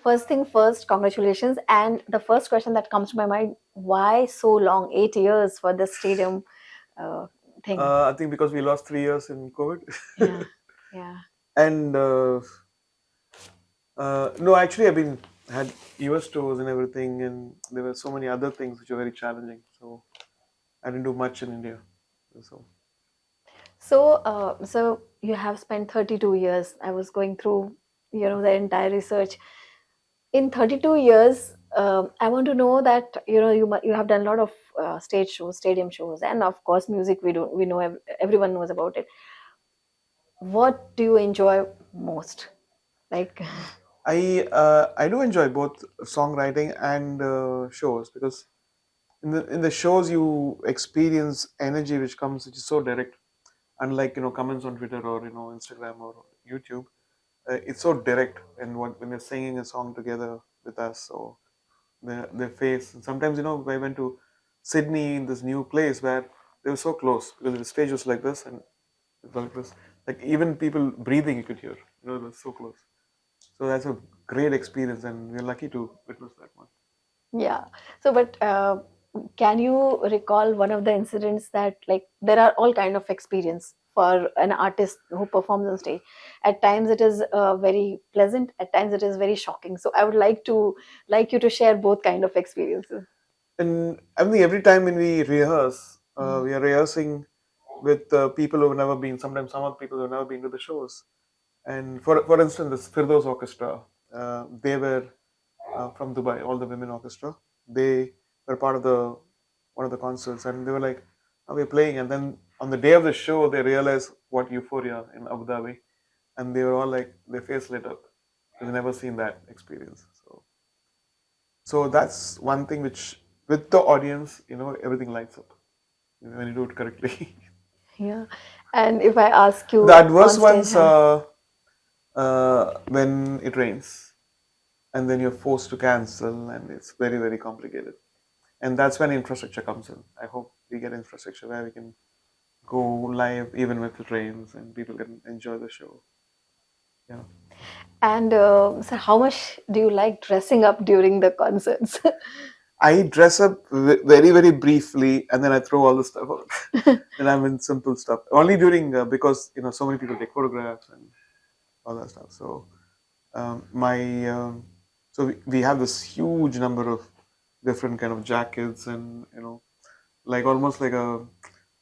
first thing first, congratulations. And the first question that comes to my mind, why so long? 8 years for the stadium thing. I think because we lost 3 years in COVID. Yeah, yeah. And no, actually, I've been had US tours and everything, and there were so many other things which were very challenging. So I didn't do much in India. So So you have spent 32 years. I was going through, the entire research. In 32 years, I want to know that, you have done a lot of stage shows, stadium shows, and of course, music. We know everyone knows about it. What do you enjoy most? Like, I do enjoy both songwriting and shows, because in the shows you experience energy which is so direct, unlike comments on Twitter or Instagram or YouTube. It's so direct, and when they're singing a song together with us, so their face. And sometimes I went to Sydney in this new place where they were so close, because the stage was like this and it was like this, like even people breathing you could hear. It was so close. So that's a great experience, and we're lucky to witness that one. yeah. But can you recall one of the incidents that, like, there are all kind of experience for an artist who performs on stage. At times it is very pleasant. At times it is very shocking. So I would like you to share both kind of experiences. And I think every time when we rehearse, Mm. we are rehearsing with people who have never been. Sometimes some of the people who have never been to the shows. And for instance, this Firdaus Orchestra, they were from Dubai, all the women orchestra. They were part of the one of the concerts, and they were like, "Oh, we're playing." And then on the day of the show, they realized what euphoria in Abu Dhabi, and they were all like, their face lit up. They've never seen that experience. So that's one thing which, with the audience, everything lights up when you do it correctly. Yeah. And if I ask The you adverse on stage, ones, huh? when it rains, and then you're forced to cancel, and it's very, very complicated. And that's when infrastructure comes in. I hope we get infrastructure where we can go live even with the trains and people can enjoy the show. Yeah. And so how much do you like dressing up during the concerts? I dress up very, very briefly, and then I throw all the stuff out. And I'm in simple stuff. Only during, because, so many people take photographs and all that stuff. So, my, so we have this huge number of different kind of jackets, and, like almost like a,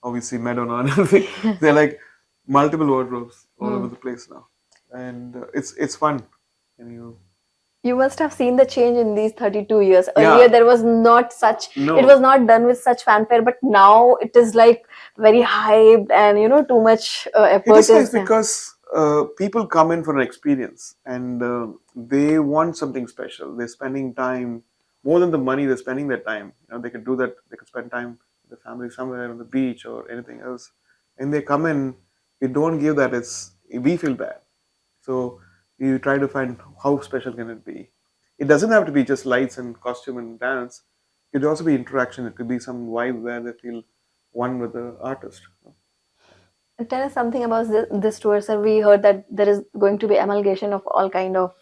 obviously Madonna and everything. They're like multiple wardrobes all over Hmm. the place now. And it's fun. And You must have seen the change in these 32 years. Earlier, yeah, there was not such, it was no, not done with such fanfare, but now it is like very hyped and, too much it effort is nice is. because people come in for an experience, and they want something special. They're spending time more than the money. They're spending their time. They could do that. They could spend time with the family somewhere on the beach or anything else. And they come in. We don't give that. We feel bad. So you try to find how special can it be. It doesn't have to be just lights and costume and dance. It could also be interaction. It could be some vibe where they feel one with the artist. Tell us something about this tour, sir. We heard that there is going to be amalgamation of all kind of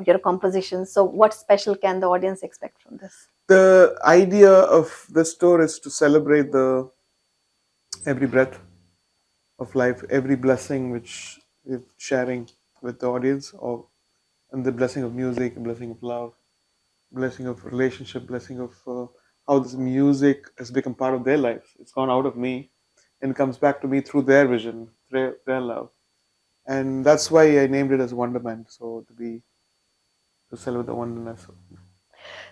your compositions. So, what special can the audience expect from this? The idea of this tour is to celebrate the every breath of life, every blessing which we're sharing with the audience, or and the blessing of music, blessing of love, blessing of relationship, blessing of how this music has become part of their lives. It's gone out of me and comes back to me through their vision, their love, and that's why I named it as Wonderment. So to celebrate the wonderness.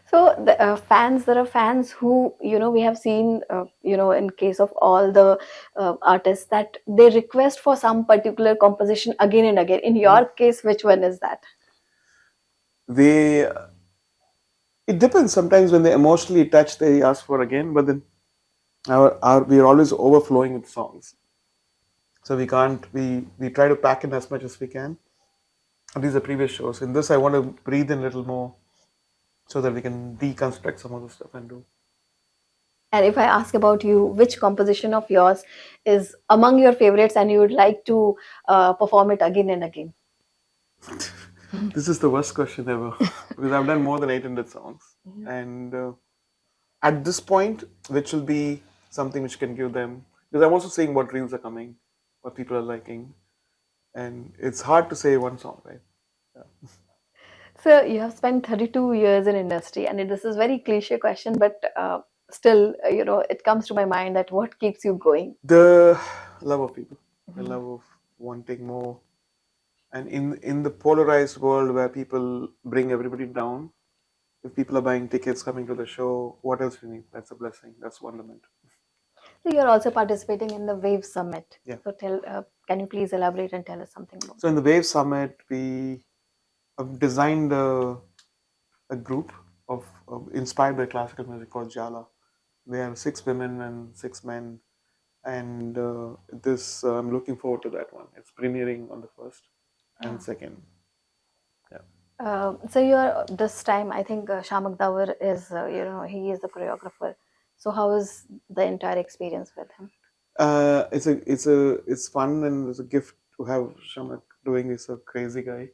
So, there are fans who, we have seen, in case of all the artists, that they request for some particular composition again and again. In your case, which one is that? They It depends. Sometimes when they're emotionally touched, they ask for again. But then we are always overflowing with songs, so we can't. We try to pack in as much as we can. These are previous shows. In this, I want to breathe in a little more, so that we can deconstruct some of the stuff and do. And if I ask about you, which composition of yours is among your favorites and you would like to perform it again and again? This is the worst question ever because I've done more than 800 songs, and at this point, which will be something which can give them, because I'm also seeing what reels are coming, what people are liking, and it's hard to say one song, right? Yeah. So you have spent 32 years in industry, and this is very cliche question, but still, it comes to my mind that what keeps you going? The love of people, the Mhm. love of wanting more, and in the polarized world where people bring everybody down, if people are buying tickets, coming to the show, what else do you need? That's a blessing. That's wonderment. So you're also participating in the Wave Summit. Yeah. So can you please elaborate and tell us something about So in the Wave Summit, we have designed a group of inspired by classical music called Jala. They are 6 women and 6 men, and this I'm looking forward to that one. It's premiering on the first it? and second. Yeah. So you're this time, I think Shyamak Davar is, he is the choreographer. So how is the entire experience with him? It's fun and it's a gift to have Shamak doing. He's a crazy guy,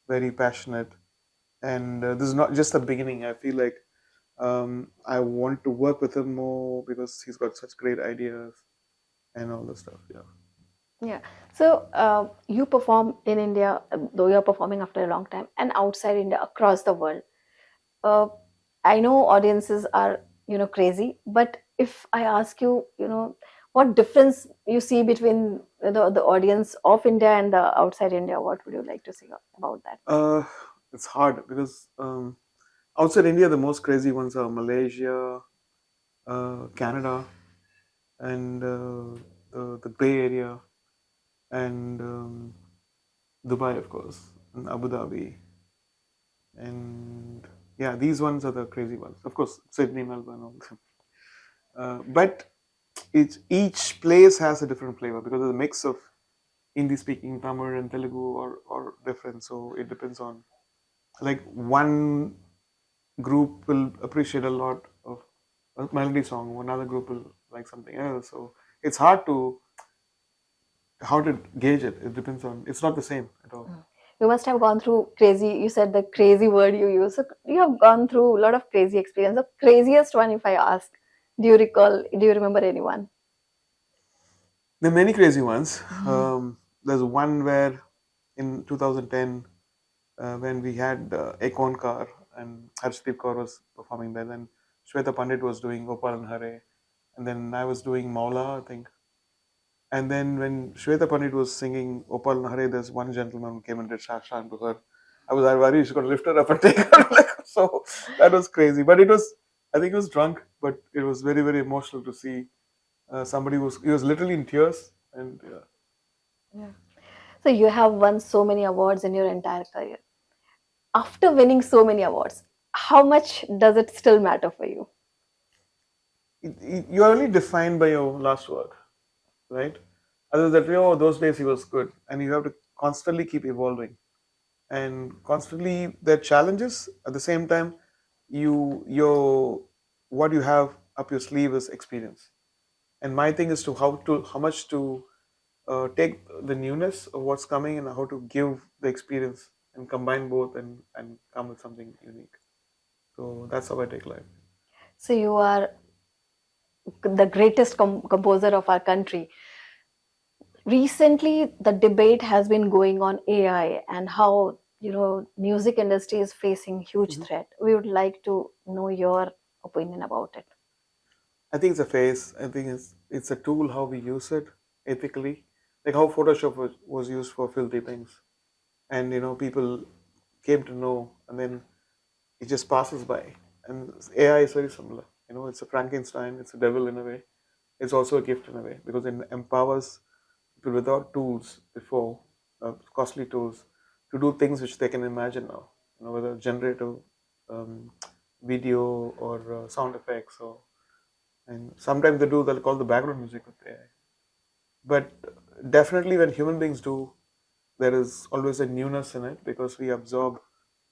very passionate, and this is not just the beginning. I feel like I want to work with him more because he's got such great ideas and all the stuff. Yeah. Yeah. So you perform in India, though you're performing after a long time, and outside India, across the world. Uh, I know audiences are, crazy, but if I ask you, what difference you see between the audience of India and the outside India, what would you like to say about that? Uh, it's hard because outside India, the most crazy ones are Malaysia, Canada, and the Bay Area, and Dubai, of course, and Abu Dhabi, and yeah, these ones are the crazy ones. Of course, Sydney, Melbourne, all of them. But each place has a different flavor because of the mix of Hindi speaking, Tamil, and Telugu or different. So it depends on, like, one group will appreciate a lot of a melody song, another group will like something else. So it's hard to how to gauge it. It depends on. It's not the same at all. You must have gone through crazy. You said the crazy word you use. So you have gone through a lot of crazy experience. The craziest one, if I ask, do you remember anyone? There are many crazy ones. Mhm. There's one where in 2010 when we had Akon Kar and Harshdeep Kaur was performing there. Then Shweta Pandit was doing Gopal and Hare, and then I was doing Maula, I think. And then when Shweta Pandit was singing Opal and Hare, there's one gentleman who came and did Shashan to her. I was worried she's going to lift her up and take her. So that was crazy. But I think he was drunk, but it was very, very emotional to see somebody he was literally in tears. And Yeah. So you have won so many awards in your entire career. After winning so many awards, how much does it still matter for you? you're only defined by your last work, right? Other than that, those days he was good. And you have to constantly keep evolving. And constantly there are challenges. At the same time, your what you have up your sleeve is experience. And my thing is to how much to take the newness of what's coming and how to give the experience and combine both and come with something unique. So that's how I take life. So you are the greatest composer of our country. Recently, the debate has been going on AI and how music industry is facing huge Mhm. threat. We would like to know your opinion about it. I think it's a phase. I think it's a tool how we use it ethically, like how Photoshop was used for filthy things, and people came to know, and then it just passes by. And AI is very similar. It's a Frankenstein. It's a devil in a way. It's also a gift in a way because it empowers people without tools before, costly tools, to do things which they can imagine now. Whether generative um, video or sound effects, and sometimes they do. They'll call the background music with AI. But definitely, when human beings do, there is always a newness in it because we absorb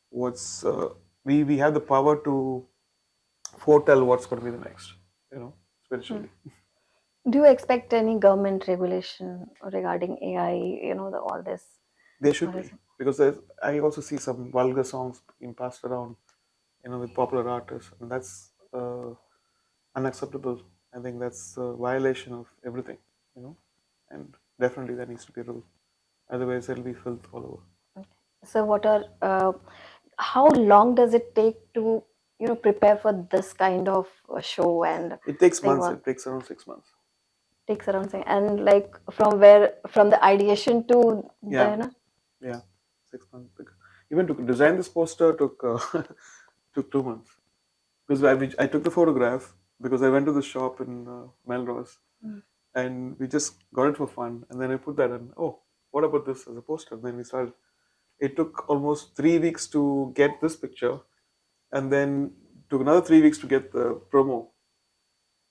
what's we have the power to foretell what's going to be the next, Hmm. spiritually. Do you expect any government regulation regarding AI, all this? There should Or is be. it? because I also see some vulgar songs being passed around, with popular artists, and that's unacceptable. I think that's a violation of everything, you know, and definitely there needs to be a rule. Otherwise, it'll be filth all over. Okay. So, how long does it take to, prepare for this kind of show and It takes thing? months. What It takes around 6 months. takes around saying, and like from the ideation to the, Yeah, yeah, 6 months. Even to design this poster took took 2 months because I took the photograph because I went to the shop in Melrose Mm. and we just got it for fun, and then I put that in. Oh, what about this as a poster? Then we started. It took almost 3 weeks to get this picture, and then took another 3 weeks to get the promo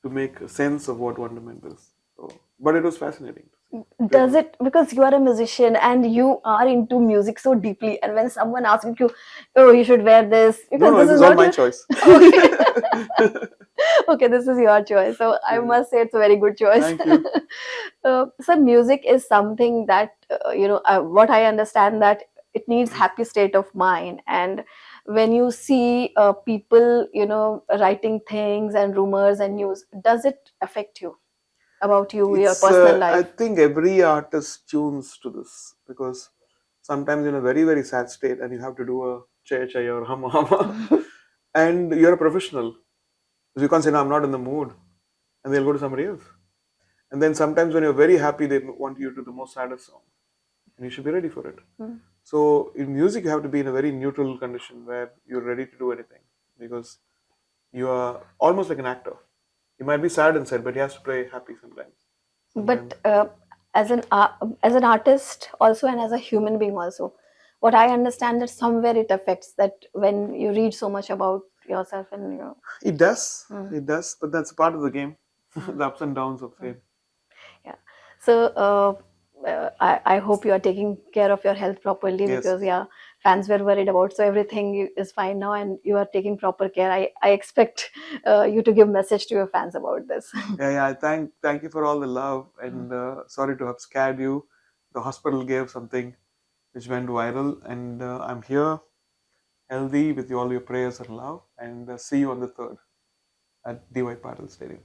to make a sense of what Wonderment is. So, but it was fascinating to see. Great Does work. it, because you are a musician and you are into music so deeply, and when someone asks you, oh, you should wear this No, because no, this it is was all not my your choice. okay. Okay, this is your choice, so I Yeah. must say it's a very good choice. Thank you. So music is something that what I understand, that it needs Mm. happy state of mind, and when you see people writing things and rumors and news, does it affect you, about you, your It's, personal I life? think every artist tunes to this because sometimes in a very, very sad state and you have to do a chaya chaya or hama hama and you're a professional. So you can't say, no, I'm not in the mood, and they'll go to somebody else. And then sometimes when you're very happy, they want you to do the most saddest song, and you should be ready for it. Mm. So in music, you have to be in a very neutral condition where you're ready to do anything because you are almost like an actor. He might be sad inside, but he has to play happy sometimes. Sometimes. But as an artist also, and as a human being also, what I understand, that somewhere it affects, that when you read so much about yourself and It does. Mm. It does, but that's part of the game. Mm. The ups and downs of Mm. fame. Yeah. So I hope you are taking care of your health properly, Yes. because yeah, fans were worried about. So everything is fine now, and you are taking proper care. I expect you to give message to your fans about this. Yeah, yeah. Thank you for all the love, and sorry to have scared you. The hospital gave something which went viral, and I'm here, healthy, with all your prayers and love, and see you on the 3rd at DY Patil Stadium.